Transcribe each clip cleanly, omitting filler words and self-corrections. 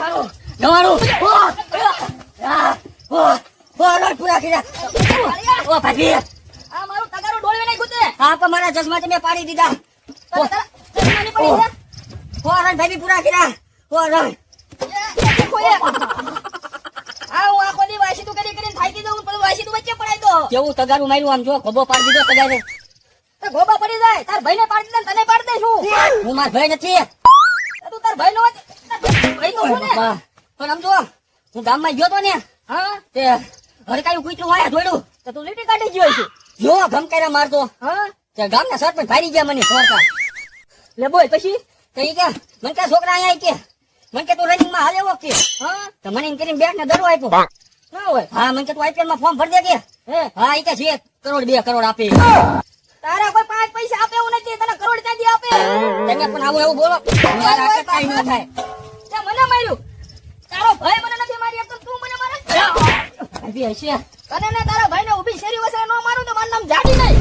તારું નવાણું પૂરા કર્યા. ઓ ભાભી આ મારું તગારું ડોળવે નહીં ગુતે. હા પણ મારા ચશ્મા તમે પાડી દીધા. ચશ્માની પડી છે. ભાભી પૂરા કર્યા. આ હું આખો દી વાસી તું કરીને થાકી દઉં પછી વાસી તું વચ્ચે પડાય તો કેવું તગારું માર્યું આમ જો ખભો પાડી દીધો તગારે. ગોબા પડી જાય. તાર ભાઈને પાડી દે તને પાડી દઈશું. હું માર ભાઈ નથી. તું તાર ભાઈ નો ભાઈ તો છું ને. પણ આમ જો હું ગામમાં ગયો તો ને હા તે હરકાયું કૂતરું આયા જોડ્યું તો તું લીટી કાઢી ગયો છે. જો ધમકારા મારતો. હા તે ગામના સરપંચ ભારી ગયા મને ફોરતા. લે બોલ પછી તો ઈ કે મને કે છોકરા અહીંયા કે મને કે તું રનિંગ માં હાલેવો કે. હા તો મને એમ કરીને બેટ ને દડો આપ્યો. ના હોય હા મને કે તું આઈપીએલ માં ફોર્મ ભરી દે કે. હે હા ઈ કે છે કરોડ 2 કરોડ આપે. તારા કોઈ 5 પૈસા આપે એવું નથી. તને કરોડ ચાંદી આપે. તમે પણ આવું એવું બોલો મારા હાથે કાંઈ ન થાય. તે મને માર્યું. તારો ભાઈ મને નથી મારી શકતો. તું મને મારે. ભાભી હશે. તને ને તારા ભાઈને ઊભી શેરી વસે ન મારું તો મારું નામ જાડી નહીં.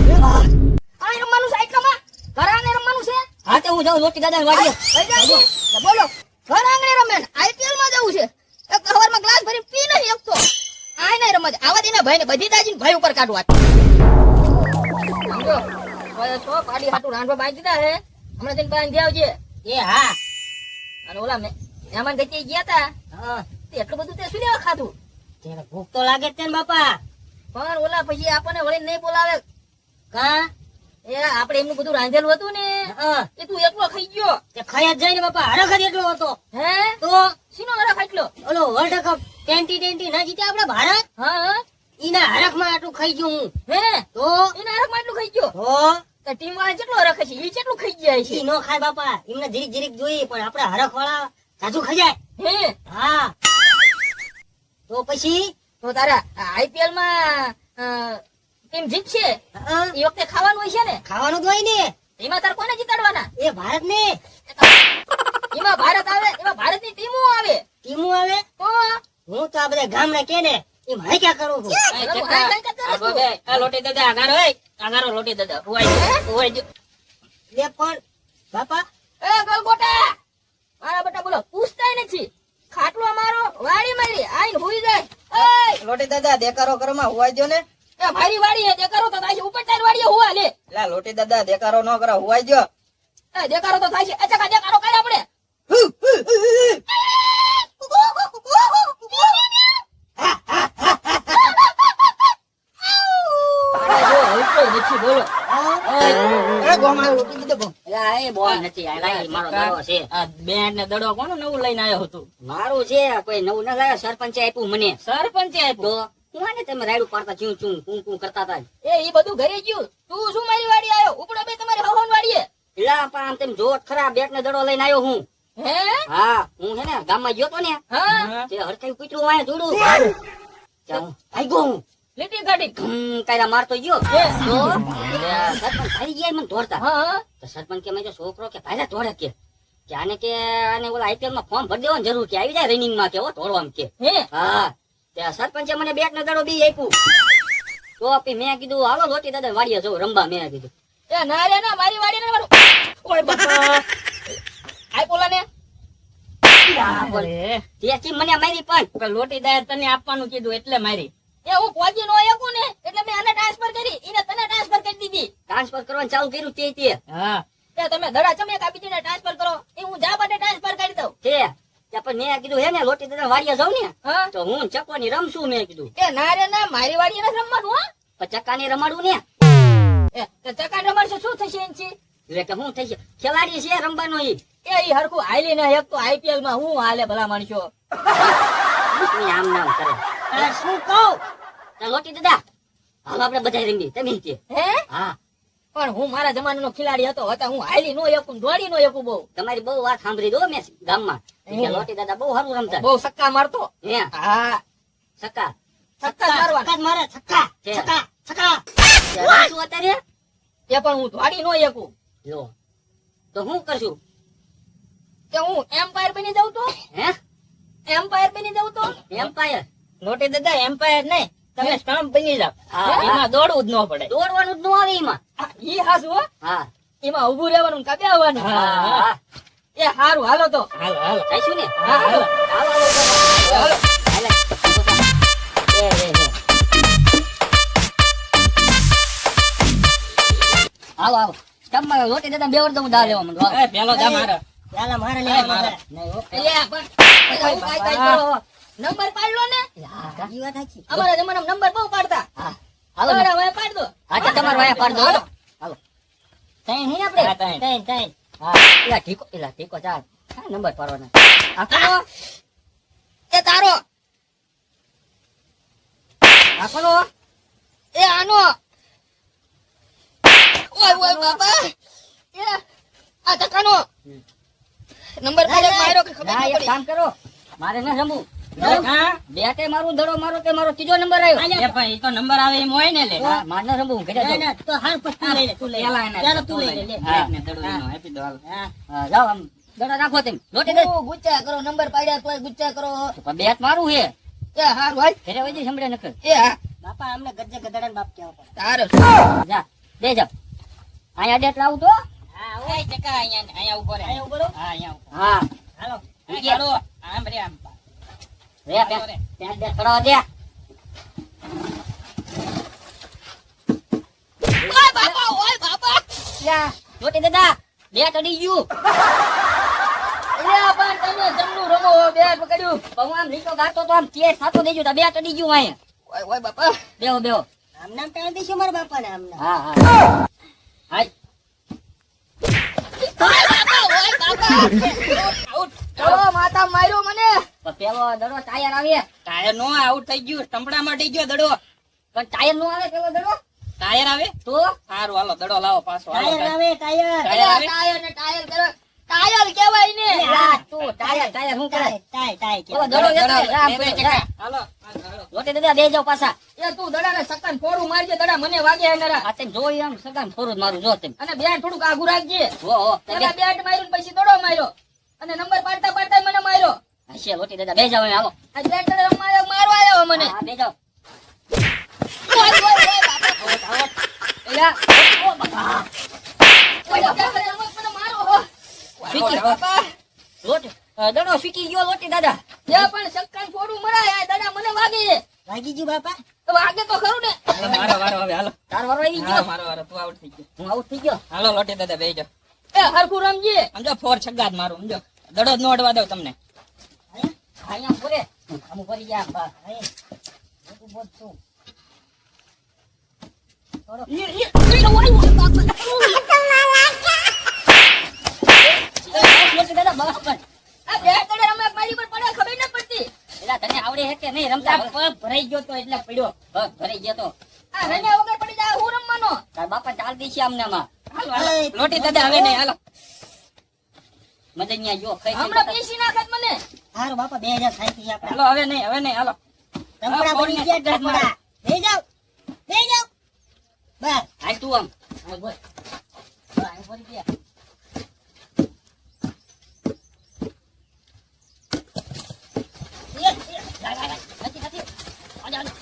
આ રમવાનું સાઈડમાં ઘરાને રમવાનું છે. હા તો હું જાઉં લોટી દાદા વાડીએ. લઈ જાઓ. બોલો ઘર આંગણે રમે આઈપીએલ માં જવું છે. એક કવરમાં ગ્લાસ ભરી પી નહીં શકતો. આય નહીં રમત આવા દીને ભાઈને બધી દાજીને ભાઈ ઉપર કાઢવા. સમજો ઓય છો પાડી હાટુ રાંધવા બાંધી દીધા હે. હમણાં જઈને બાંધી આવજે. એ હા. અને ઓલા મહેમાન ગઈ ગયા તા. હા તે એટલું બધું તે શું લેવા ખાધું. તેને ભૂખ તો લાગે જ છે ને બાપા. પણ ઓલા પછી આપણને વળી નહીં બોલાવે. કા એ આપણે એમનું બધું રાંધેલું હતું ને હા એ તું એકલો ખાઈ ગયો. તે ખાયા જ જાય ને બાપા. હરખ જ એટલો હતો. હે તો શીનો હરખ એટલો. ઓલો વર્લ્ડ કપ 2020 ના જીત્યા આપડે ભારત. હા ઈના હરખ માં આટલું ખાઈ ગયો હું. હે તો એના હરખમાં એટલું ખાઈ ગયો. તો તો ટીમ વાળા કેટલો હરખ છે. એ કેટલું ખાઈ ગયા છે. ઈ નો ખાય બાપા. એમને જીરીક જીરીક જોઈએ પણ આપડે હરખ વાળા સાચું ખાઈ જાય. હે હા તો પછી તો તારા આઈપીએલ માં ટીમ જીતશે હા, એ વખતે ખાવાનું હોય છે ને. ખાવાનું જ હોય ને. એમાં તાર કોને જીતાડવાના. એ ભારત ને એમાં ભારત આવે. એમાં ભારતની ટીમો આવે. ટીમો આવે. તો હું તો આ બધા ગામડા કે ને એ મારે ક્યાં કરું છું. લોટી દાદા આગારો લોટી દાદા લે પણ બાપા એ ગલગોટા મારા બેટા બોલો પૂછતાય નથી. ખાટલો મારો વાડી મારી આઈને હુઈ જાય. એય લોટી દાદા દેકારો કરમાં હુવાઈ ગયો ને. એ મારી વાડી હે દેકારો તો થાય છે. ઉપર તારી વાડીએ હુવા લે. લા લોટી દાદા દેકારો ન કરો હુવાઈ ગયો. એ દેકારો તો થાય છે. અચ્છા દેકારો કરે આપણે. બોલો એ ગોમાળો લોટી દીધો ગો. એ બોલ નથી આ લાઈ મારો દડો છે. આ બેન ને દડો કોનો નવું લઈને આવ્યો હતો. મારું છે કોઈ નવું ના લાયો. સરપંચે આપ્યું મને. સરપંચે તો આપ્યો. હું આને તમે રાયડું પાડતા ચું ચું કું કું કરતા હતા. એ ઈ બધું ઘરે ગયું. તું શું મારી વાડી આવ્યો. ઉપડો બે તમારી હવન વાડીએ. એલા પણ આમ તેમ જોત ખરા બેટ ને દડો લઈને આવ્યો હું. હે હા હું હે ને ગામમાં ગયો તો ને હા તે હરકાઈ કૂતરું આયા જોડું. ત્યાં આઈ ગયો હું. લીટી કાઢી. કાયરા મારતો ગયો. હે. તો સરપંચ ભાઈ ગયા મને દોડતા. હા તો સરપંચ કે મેં જો છોકરો કે ભાઈ દોડે કે આને કે આને ઓલા આઈપીએલ માં ફોર્મ ભરી દેવાની જરૂર કે આવી જાય રનિંગ માં કે દોડવામાં કે. હે હા ત્યાં સરપંચે મને બેટ ને દડો બી આપ્યું. તો પછી મેં કીધું હાલો લોટી દાદા વાડીએ જવું રમવા. મેં કીધું એ ના રે ના મારી વાડી ને મારું. ઓય બાપા આઈ બોલા ને. તે કી મને મારી પણ લોટી દાય તને આપવાનું કીધું એટલે મારી. એ હું પહોંચી નો એકું ને એટલે મેં આને ટ્રાન્સફર કરી. એને તને ટ્રાન્સફર કરી દીધી. ટ્રાન્સફર કરવાનું ચાલુ કર્યું તે હા એ તમે દડા ચમે કાપી દીને ટ્રાન્સફર કરો. એ હું જા બાટે ટ્રાન્સફર કરી દઉં. તે ત્યાં પણ મેં કીધું હે ને લોટી દાદા વાડીએ જાઉં ને હા તો હું ચકવાની રમશું. મેં કીધું એ ના રે ના મારી વાડી ને રમવાનું. હા પણ ચક્કાને રમાડવું ને એ તો ચકા રમાડશે શું થશે એનથી. એટલે કે હું થઈ છે ખેલાડી છે રમવાનો ઈ. એ ઈ હરખું હાલી ને એક તો આઈપીએલ માં હું હાલે ભલા માણસો. આમ નામ કરે. અરે શું કહું લોટી દાદા હાલો આપડે બધા રમી. તમે કે હે હા પણ હું મારા જમાનાનો ખિલાડી હતો. હતા હું હાલી નો એકું દોડી નો એકું બહુ. તમારી બહુ વાત સાંભળી દો મેં ગામમાં કે લોટી દાદા બહુ સારું રમતા. બહુ સક્કા મારતો. હે હા સક્કા સક્કા મારવાના. સક્કા જ મારે. છક્કા છક્કા છક્કા શું અત્યારે એ પણ હું દોડી નો એકું. જો તો હું કરશું. કે હું એમ્પાયર બની જાઉં તો. હે એમ્પાયર બની જાઉં તો. એમ્પાયર લોટી દાદા એમ્પાયર નહીં તમે સ્ટમ્પ બની જાવ. હા. એમાં દોડવું જ ન પડે. દોડવાનું જ ન આવે એમાં. ઈ હાસુ હો. હા એમાં ઉભું રહેવાનું કાપી આવવાનું. હા એ હારું હાલો તો હાલો હાલો જઈશું ને હા, હાલો. હાલો હાલો હાલો હાલો હાલો તમારે રોટી દેતા બે વાર તો હું દા લેવા માંડું એ પેલો જા મારો પેલા મારે એ લેવાનું મારો. છે. નહીં હો. એ પણ કાંઈ કરો. નંબર પાડ લો ને હા, ઈ વાત સાચી. અમારા જમાનામાં નંબર બહુ પાડતા હા. હાલો ને. તમારા હવે પાડ દો હા તો તમારે વાયા પાડ દો હાલો હાલો ત્રણ હે ને આપણે? હા, ત્રણ. ત્રણ, ત્રણ. હા એલા ઠીકો ચાર હા નંબર પાડવાના આખો એ તારો આખો એ આનો ઓય ઓય બાબા એ આ તકાનો નંબર પાડે માર્યો કે ખબર ના ન એક પડી કામ કરો મારે ન રમવું હા બેટે મારું દડો મારો તે મારો ત્રીજો નંબર આવ્યો એ પણ ઈ તો નંબર આવે એમ હોય ને લે હા મારે ન રમવું ઘરે ના, જાઓ. ના, તો હાલ પછી તું લઈ લે, તું લઈ લે. પેલા એને ચાલો તું લઈ લે, લે. હા. ને દડો એનો આપી દો હાલો. હા. હા, જાઓ આમ દડો રાખો તેમ લોટી દે ઓ ગુચ્ચા કરો નંબર પાડ્યા તોય ગુચ્ચા કરો પણ બેટ મારું છે એ હારું હાલ ઘરે વજી સંભળે નકર એ હા બાપા અમને ગજે ગધેડાને બાપ કહેવો પડે. તારો જા દે જાઓ અહીંયા ડેટ લાવું તો હા, આવો. એ ચકા અહીંયા ઉભો રહે અહીંયા ઉભો રહો. હા અહીંયા ઉભો. હા હાલો. આ ચાલો આમ રે આમ રે બેટ બેટ ચડાવવા દે ઓય બાબા યા લોટી દાદા બેટ અડી ગયું એ પણ તમે જમનું રમો બેટ પકડ્યું પણ હું આમ નીચો ગાતો તો આમ તેજ થાતો દેજો તો બેટ અડી ગયું અહીંયા ઓય ઓય બાબા બેહો બેહો આમ નામ ટાળી દઈશું મારા બાપાને આમ નામ. હા હા હાય ઓય બાબા ઓય બાબા આઉટ ચલો માતા માર્યો મને પણ પેલો દડો ટાયર આવે ટાયર નો આઉટ થઈ ગયું સ્ટમ્પડા માં ગયો દડો પણ ટાયર નો આવે પેલો દડો ટાયર આવે તો સારું હાલો દડો લાવો પાછો હાલો ટાયર આવે, ટાયર. ટાયર આવે? ટાયર ને ટાયર કરો ટાયર કહેવાય ને યા તું ટાયર શું કરે ટાયર, ટાયર, પેલો ટાયર. દડો લેતો રામ બે પેલો ચકા. હાલો હાલો. લોટી દાદા બે જાવ પાછા એ તું દડાને સકન ફોડું મારજે દડા મને વાગે એનારા આ તેમ જોઈ આમ સગામ થોડું જ મારું જો તેમ અને બેટ થોડુંક આઘું રાખજે હો હો પેલા બેટ માર્યું ને પછી દડો માર્યો અને નંબર પાડતા પાડતા મને માર્યો હશે લોટી દાદા બે જાવ હાલો આ બેટ દડે રમવા મારવા આવ્યો મને હા બે જાવ ઓય ઓય ઓય બાબા એલા ઓય બેટ દડે રમવા મને મારો હો ફીકી બાબા લોટ દડો ફીકી ગયો લોટી દાદા એ પણ સકન ફોડું મરાય આ દડા મને વાગે વાગી ગયું બાપા? તો વાગે તો ખરું ને મારો વારો હવે હાલો તાર વારો આવી હા ગયો મારો વારો તું આઉટ થઈ ગયો હું આઉટ થઈ ગયો હાલો લોટી દાદા બેહી જાઓ એ હરખું રમજે સમજો ફોર છગ્ગા જ મારું સમજો દડો જ નો અડવા દઉં તમને અહીંયા પૂરે આમ પડી ગયા બા હું બોલ છું લોટી દાદા બસ પણ આ બેટ દડે રમવા મારી પર પડે ખબર ન પડતી એલા તને આવડે છે કે નહીં રમતા પગ ભરાઈ ગયો તો એટલે પડ્યો પગ ભરાઈ ગયો તો આ રમ્યા વગર પડી જાય હું રમવાનો તાર બાપા ચાલ દેશે આમને આમાં હાલો હાલો લોટી દાદા હવે નહીં હાલો મદનિયા જો ખાઈ હમણાં પેશી નાખત મને હારું બાપા 2000 થાય છે આપણે. હાલો હવે નહીં હાલો ટંપડા બની ગયા, ટંપડા. બેહી જાઓ, બેહી જાઓ. બસ. હાલ તું આમ હાલ બોલ હાલ બોલ ગયા નથી નથી આજા આજા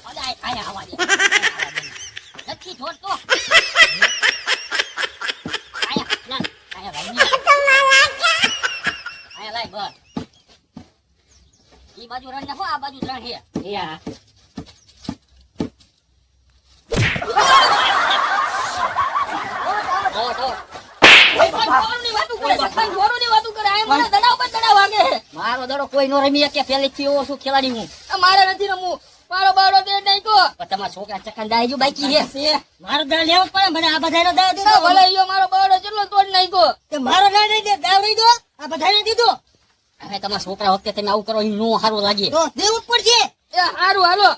આજા આયા આવા દે નથી છોડતો આયા ના આયા લાઈ આયા લાઈ બસ ઈ બાજુ રન નાખો આ બાજુ ત્રણ હે યા સકન વાતું કરે સકન ફોડુંની વાતું કરે આ મને દડા ઉપર દડા વાગે છે મારો દડો કોઈ નો રમી કે પહેલેથી એવો છું ખેલાડી હું આ મારે નથી રમવું મારો બાળો તે નહીં તો પણ તમારા છોકરા ચકંદાઈ જો બાકી હે મારો દાળ લેવો જ પડે, મને આ બધાનો દાળ દીધો. ભલે ઈયો મારો બાળો કેટલો તોડ નાખ્યો તે મારો દાળ નહીં દે, દાળ નહીં દો. આ બધાને દીધો. હવે તમારા છોકરા વખતે તમે આવું કરો એ નો સારું લાગે તો દેવું જ પડશે. એ હારું હાલો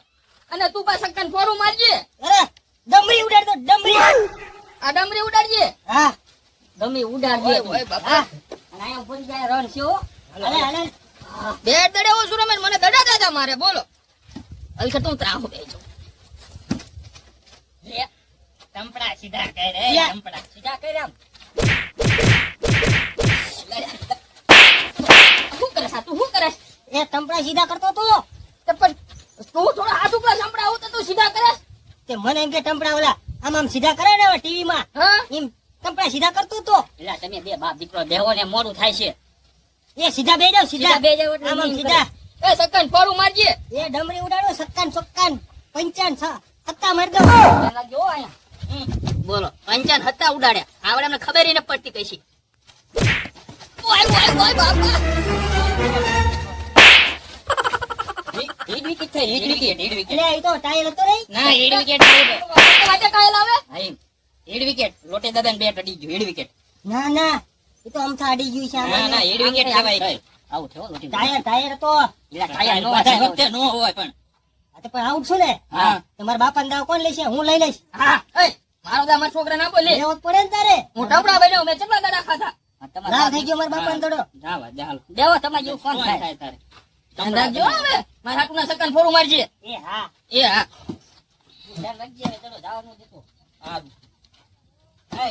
અને તું પા સકન ફોડું મારજે અરે, ડમરી ઉડાડ દો, ડમરી. આ ડમરી ઉડાડજે હા. ગમે ઉડાડજે ઓય, તું. ઓય બાપા. હા. અને અહીંયા ભૂલી જાય રન છે હો. હાલે, હાલે. બેટ દડે ઓછું રમે ને મને દડા દાદા મારે બોલો હવે તું ત્રાહો બેજો લે, ટંપડા સીધા કરે યા. ટંપડા સીધા કર આમ. શું કરે સા તું શું કરે એ ટંપડા સીધા કરતો તો. તે પણ તું થોડો હાથ ઉપર સંભળાવું તો તું સીધા કરે તે મને એમ કે ટંપડા ઓલા આમ આમ સીધા કરે ને ટીવી માં હા એમ તંપડા સીધા કરતો તો એટલે તમે બે બાપ દીકરો બેહો ને મોડું થાય છે એ સીધા બે જાવ સીધા સીધા બે જાવ એટલે આમ આમ નહીં સીધા એ સકન ફોરું મારજે એ ડમરી ઉડાડો 57 55 સત્તા મારી દો પેલા જો અહીંયા બોલો 55 હતા ઉડાડ્યા આવડે અમને ખબર ય ન પડતી કઈ છે ઓય બાપા હીટ વિકેટ થઈ હીટ વિકેટ એટલે એ તો ટાયર હતો રે ના હીટ વિકેટ વાતે કાયલ આવે હીટ વિકેટ લોટે દાદા બેટ અડી ગયું હીટ વિકેટ ના ના એ તો અમથા અડી ગયું છે ના આમાં ના હીટ વિકેટ કહેવાય આવું થયો લોટી ટાયર તો એટલે ટાયર નો વખતે નો હોય પણ આ તો પણ આઉટ છું ને હા તમારા બાપાને દાવ કોણ લેશે હું લઈ લઈશ હા એ મારો દા મારા છોકરા ના બોલે લેવો જ પડે ને તારે હું ટપડા બન્યો મેં કેટલા દાડા ખાધા લાવ થઈ ગયો મારા બાપાને દડો દેવો તમારે જેવું ફોન થાય તારે ધ્યાન રાખજો હવે મારા હાટુના સકન ફોરું મારજે એ હા એ હા ધ્યાન રાખજે હવે ચલો જવાનું દેતો હા હા